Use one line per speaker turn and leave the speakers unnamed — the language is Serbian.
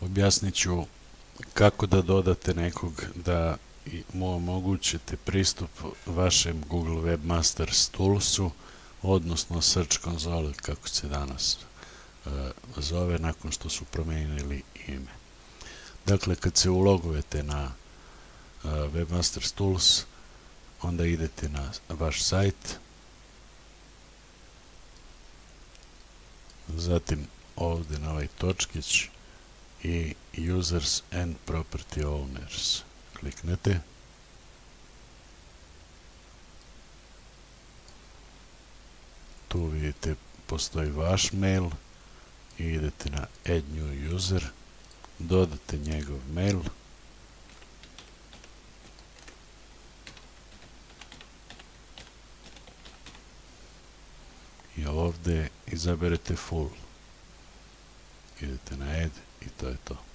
objasnit ću kako da dodate nekog da mu omogućite pristup vašem Google Webmasters Toolsu, odnosno Search Console, kako se danas zove, nakon što su promenili ime. Dakle, kad se ulogujete na Webmasters Tools, onda idete na vaš sajt, zatim ovdje na ovaj točkić i Users and Property Owners. Kliknete. Tu vidite postoji vaš mail i idete na Add New User, dodate njegov mail i ovdje izaberete full. Idete na Add i to je to.